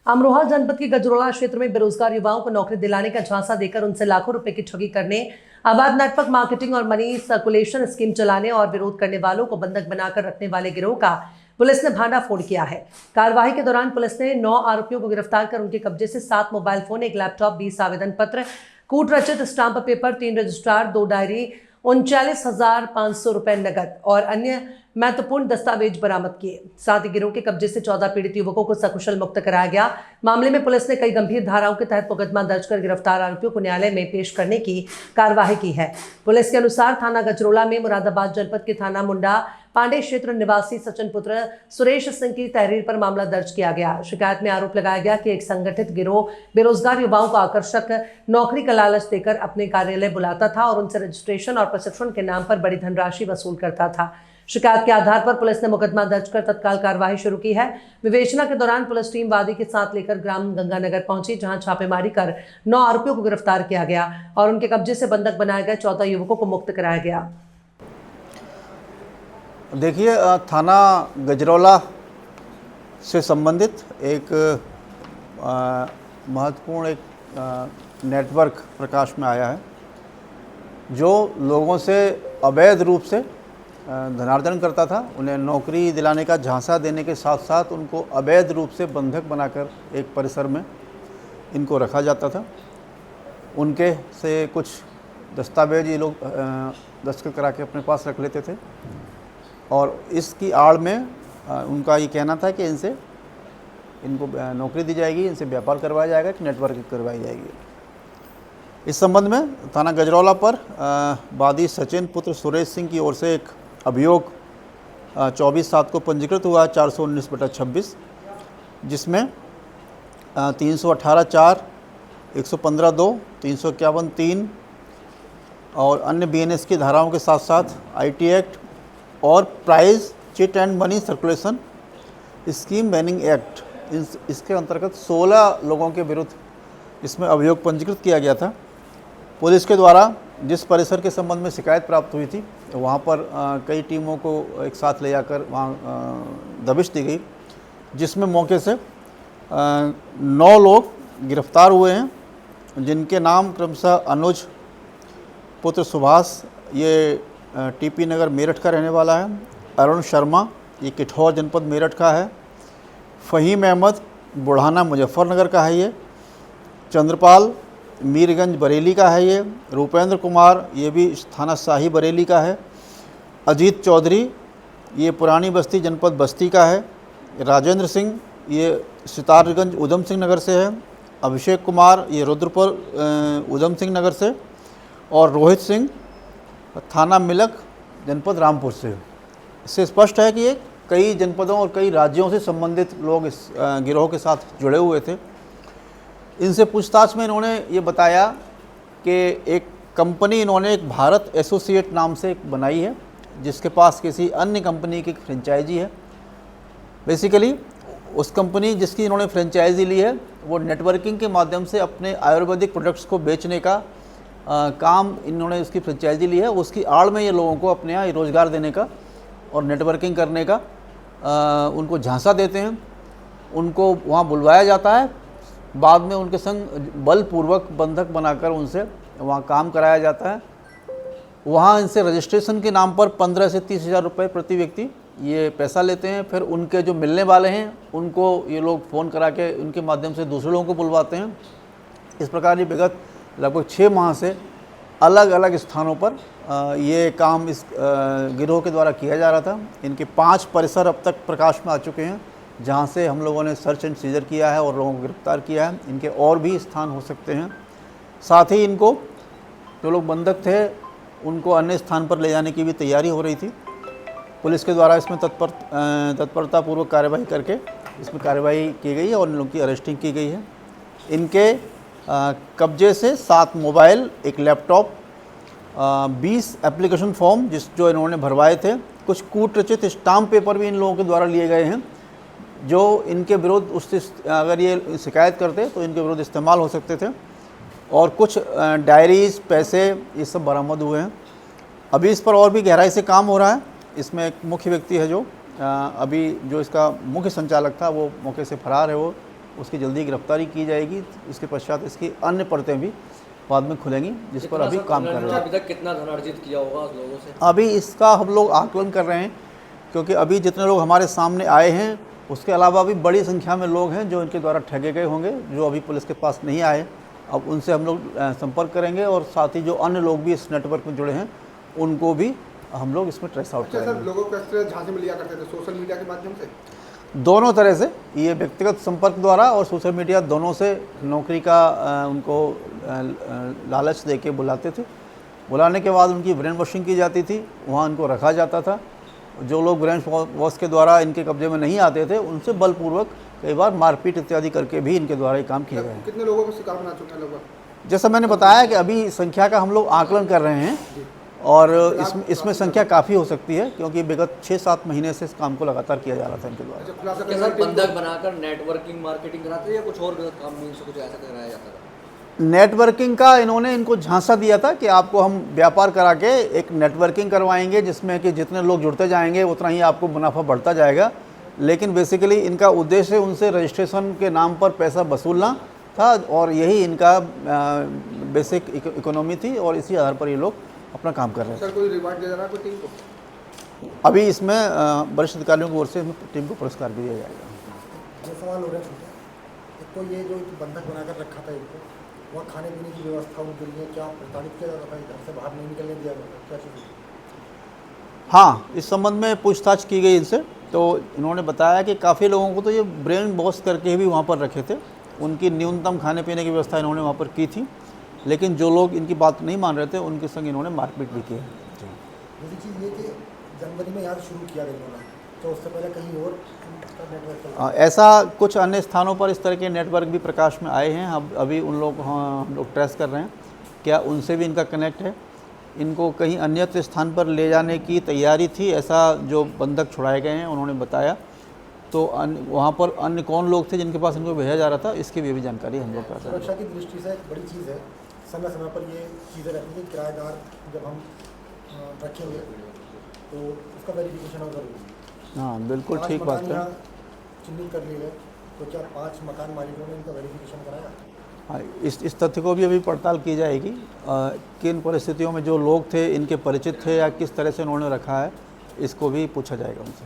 अमरोहा जनपद के गजरोला क्षेत्र में बेरोजगार युवाओं को नौकरी दिलाने का झांसा देकर उनसे लाखों रुपए की ठगी करने, अवैध नेटवर्क मार्केटिंग और मनी सर्कुलेशन स्कीम चलाने और विरोध करने वालों को बंधक बनाकर रखने वाले गिरोह का पुलिस ने भांडाफोड़ किया है। कार्रवाई के दौरान पुलिस ने 9 आरोपियों को गिरफ्तार कर उनके कब्जे से 7 मोबाइल फोन, 1 लैपटॉप, 20 आवेदन पत्र, कूट रचित स्टाम्प पेपर, 3 रजिस्ट्रार, 2 डायरी, 39,500 रुपए नकद और अन्य महत्वपूर्ण दस्तावेज बरामद किए। साथ ही गिरोह के कब्जे से 14 पीड़ित युवकों को सकुशल मुक्त कराया गया। मामले में पुलिस ने कई गंभीर धाराओं के तहत मुकदमा दर्ज कर गिरफ्तार आरोपियों को न्यायालय में पेश करने की कार्यवाही की है। पुलिस के अनुसार थाना गजरोला में मुरादाबाद जनपद के थाना मुंडा पांडे क्षेत्र निवासी सचिन पुत्र सुरेश सिंह की तहरीर पर मामला दर्ज किया गया। शिकायत में आरोप लगाया गया कि एक संगठित गिरोह बेरोजगार युवाओं को आकर्षक नौकरी का लालच देकर अपने कार्यालय बुलाता था और उनसे रजिस्ट्रेशन और प्रशिक्षण के नाम पर बड़ी धनराशि वसूल करता था। शिकायत के आधार पर पुलिस ने मुकदमा दर्ज कर तत्काल कार्रवाई शुरू की है। विवेचना के दौरान पुलिस टीम वादी के साथ लेकर ग्राम गंगानगर पहुंची, जहां छापेमारी कर 9 आरोपियों को गिरफ्तार किया गया और उनके कब्जे से बंधक बनाए गए 14 युवकों को मुक्त कराया गया। देखिए, थाना गजरौला से संबंधित एक महत्वपूर्ण नेटवर्क प्रकाश में आया है, जो लोगों से अवैध रूप से धनार्जन करता था। उन्हें नौकरी दिलाने का झांसा देने के साथ साथ उनको अवैध रूप से बंधक बनाकर एक परिसर में इनको रखा जाता था। उनके से कुछ दस्तावेज ये लोग दस्तखत करा के अपने पास रख लेते थे और इसकी आड़ में उनका ये कहना था कि इनको नौकरी दी जाएगी, इनसे व्यापार करवाया जाएगा, कि नेटवर्किंग करवाई जाएगी। इस संबंध में थाना गजरौला पर वादी सचिन पुत्र सुरेश सिंह की ओर से एक अभियोग 24/7 को पंजीकृत हुआ 419/26, जिसमें 318(4), 115(2), 351(3 और अन्य BNS की धाराओं के साथ साथ IT एक्ट और prize chit and money circulation scheme banning act, इसके अंतर्गत 16 लोगों के विरुद्ध इसमें अभियोग पंजीकृत किया गया था। पुलिस के द्वारा जिस परिसर के संबंध में शिकायत प्राप्त हुई थी, वहाँ पर कई टीमों को एक साथ ले जाकर वहाँ दबिश दी गई, जिसमें मौके से 9 लोग गिरफ्तार हुए हैं, जिनके नाम क्रमशः अनुज पुत्र सुभाष, ये TP नगर मेरठ का रहने वाला है, अरुण शर्मा, ये किठौर जनपद मेरठ का है, फ़हीम अहमद बुढ़ाना मुजफ्फरनगर का है, ये चंद्रपाल मीरगंज बरेली का है, ये रूपेंद्र कुमार, ये भी थाना शाही बरेली का है, अजीत चौधरी, ये पुरानी बस्ती जनपद बस्ती का है, राजेंद्र सिंह, ये सितारगंज उधम सिंह नगर से है, अभिषेक कुमार, ये रुद्रपुर उधम सिंह नगर से, और रोहित सिंह थाना मिलक जनपद रामपुर से। इससे स्पष्ट है कि ये कई जनपदों और कई राज्यों से संबंधित लोग इस गिरोह के साथ जुड़े हुए थे। इनसे पूछताछ में इन्होंने ये बताया कि एक कंपनी इन्होंने एक भारत एसोसिएट नाम से एक बनाई है, जिसके पास किसी अन्य कंपनी की फ्रेंचाइजी है। बेसिकली उस कंपनी जिसकी इन्होंने फ्रेंचाइजी ली है, वो नेटवर्किंग के माध्यम से अपने आयुर्वेदिक प्रोडक्ट्स को बेचने का काम इन्होंने उसकी फ्रेंचाइजी ली है। उसकी आड़ में ये लोगों को अपने यहाँ रोज़गार देने का और नेटवर्किंग करने का उनको झांसा देते हैं। उनको वहाँ बुलवाया जाता है, बाद में उनके संग बलपूर्वक बंधक बनाकर उनसे वहाँ काम कराया जाता है। वहाँ इनसे रजिस्ट्रेशन के नाम पर 15 से 30 हज़ार रुपये प्रति व्यक्ति ये पैसा लेते हैं। फिर उनके जो मिलने वाले हैं उनको ये लोग फ़ोन करा के उनके माध्यम से दूसरे लोगों को बुलवाते हैं। इस प्रकार ये विगत लगभग 6 माह से अलग अलग स्थानों पर ये काम इस गिरोह के द्वारा किया जा रहा था। इनके 5 परिसर अब तक प्रकाश में आ चुके हैं, जहाँ से हम लोगों ने सर्च एंड सीजर किया है और लोगों को गिरफ्तार किया है। इनके और भी स्थान हो सकते हैं। साथ ही इनको जो लोग बंधक थे उनको अन्य स्थान पर ले जाने की भी तैयारी हो रही थी। पुलिस के द्वारा इसमें तत्परतापूर्वक कार्रवाई करके इसमें कार्रवाई की गई है और इन लोगों की अरेस्टिंग की गई है। इनके कब्जे से 7 मोबाइल, 1 लैपटॉप, 20 एप्लीकेशन फॉर्म जो इन्होंने भरवाए थे, कुछ कूट रचित स्टाम्प पेपर भी इन लोगों के द्वारा लिए गए हैं, जो इनके विरुद्ध उससे अगर ये शिकायत करते तो इनके विरुद्ध इस्तेमाल हो सकते थे, और कुछ डायरीज, पैसे, ये सब बरामद हुए हैं। अभी इस पर और भी गहराई से काम हो रहा है। इसमें एक मुख्य व्यक्ति है जो अभी जो इसका मुख्य संचालक था वो मौके से फरार है, वो उसकी जल्दी गिरफ्तारी की जाएगी। इसके पश्चात इसकी अन्य परतें भी बाद में खुलेंगी, जिस पर अभी काम कर रहे हैं। अभी तक कितना धन अर्जित किया होगा उस लोगों से? अभी इसका हम लोग आकलन कर रहे हैं, क्योंकि अभी जितने लोग हमारे सामने आए हैं उसके अलावा भी बड़ी संख्या में लोग हैं जो इनके द्वारा ठगे गए होंगे, जो अभी पुलिस के पास नहीं आए। अब उनसे हम लोग संपर्क करेंगे और साथ ही जो अन्य लोग भी इस नेटवर्क में जुड़े हैं उनको भी हम लोग इसमें ट्रेस आउट करेंगे। सर, लोगों को किस तरह झांसे में लिया करते थे? सोशल मीडिया के माध्यम से? दोनों तरह से, ये व्यक्तिगत संपर्क द्वारा और सोशल मीडिया दोनों से नौकरी का उनको लालच दे के बुलाते थे। बुलाने के बाद उनकी ब्रेन वॉशिंग की जाती थी, वहाँ उनको रखा जाता था। जो लोग ब्रेन वॉश के द्वारा इनके कब्जे में नहीं आते थे उनसे बलपूर्वक कई बार मारपीट इत्यादि करके भी इनके द्वारा ये काम किए गए हैं। कितने लोगों को शिकार बना चुके हैं लगभग? जैसा मैंने बताया कि अभी संख्या का हम लोग आकलन कर रहे हैं और इसमें संख्या काफ़ी हो सकती है, क्योंकि विगत 6-7 महीने से इस काम को लगातार किया जा रहा था इनके द्वारा। खुलासा क्या सर बंधक बनाकर नेटवर्किंग मार्केटिंग कराते थे या कुछ और गलत काम भी इनसे कुछ ऐसा कराया जाता था? नेटवर्किंग का इन्होंने इनको झांसा दिया था कि आपको हम व्यापार करा के एक नेटवर्किंग करवाएंगे, जिसमें कि जितने लोग जुड़ते जाएंगे उतना ही आपको मुनाफा बढ़ता जाएगा। लेकिन बेसिकली इनका उद्देश्य उनसे रजिस्ट्रेशन के नाम पर पैसा वसूलना था और यही इनका बेसिक इकोनॉमी थी और इसी आधार पर ये लोग अपना काम कर रहे हैं। सर, कोई रिवार्ड दिया जा रहा है कोई टीम को? अभी इसमें वरिष्ठ अधिकारियों की ओर से टीम को पुरस्कार भी दिया जाएगा। जो सवाल हो रहे हैं, एक तो ये जो बंधक बनाकर रखा था इनको, वह खाने पीने की व्यवस्था उनके लिए क्या प्रताड़ित किया जाता था? घर से बाहर नहीं निकलने दिया जाता, क्या चीज़? हाँ, इस संबंध में पूछताछ की गई इनसे, तो इन्होंने बताया कि काफ़ी लोगों को तो ये ब्रेन वॉश करके भी वहाँ पर रखे थे। उनकी न्यूनतम खाने पीने की व्यवस्था इन्होंने वहाँ पर की थी, लेकिन जो लोग इनकी बात नहीं मान रहे थे उनके संग इन्होंने मारपीट भी की है। दूसरी चीज़ ये कि जनवरी में यहाँ शुरू किया गया इन्होंने, तो उससे पहले कहीं और नेटवर्क? ऐसा कुछ अन्य स्थानों पर इस तरह के नेटवर्क भी प्रकाश में आए हैं। अब अभी उन लोग हम लोग ट्रेस कर रहे हैं, क्या उनसे भी इनका कनेक्ट है। इनको कहीं अन्यत्र स्थान पर ले जाने की तैयारी थी, ऐसा जो बंधक छुड़ाए गए हैं उन्होंने बताया। तो वहाँ पर अन्य कौन लोग थे जिनके पास इनको भेजा जा रहा था, इसकी भी जानकारी हम लोग कर रहे हैं। सुरक्षा की दृष्टि से एक बड़ी चीज़ है, समय समय पर ये चीज़ें रहती हैं। किराएदार जब हम रखेंगे तो उसका वेरिफिकेशन होगा जरूरी। हाँ, बिल्कुल ठीक बात है। चिन्हित कर लिए गए, तो क्या 5 मकान मालिकों ने इनका वेरिफिकेशन कराया? हाँ, इस तथ्य को भी अभी पड़ताल की जाएगी। किन परिस्थितियों में जो लोग थे इनके परिचित थे या किस तरह से उन्होंने रखा है, इसको भी पूछा जाएगा उनसे।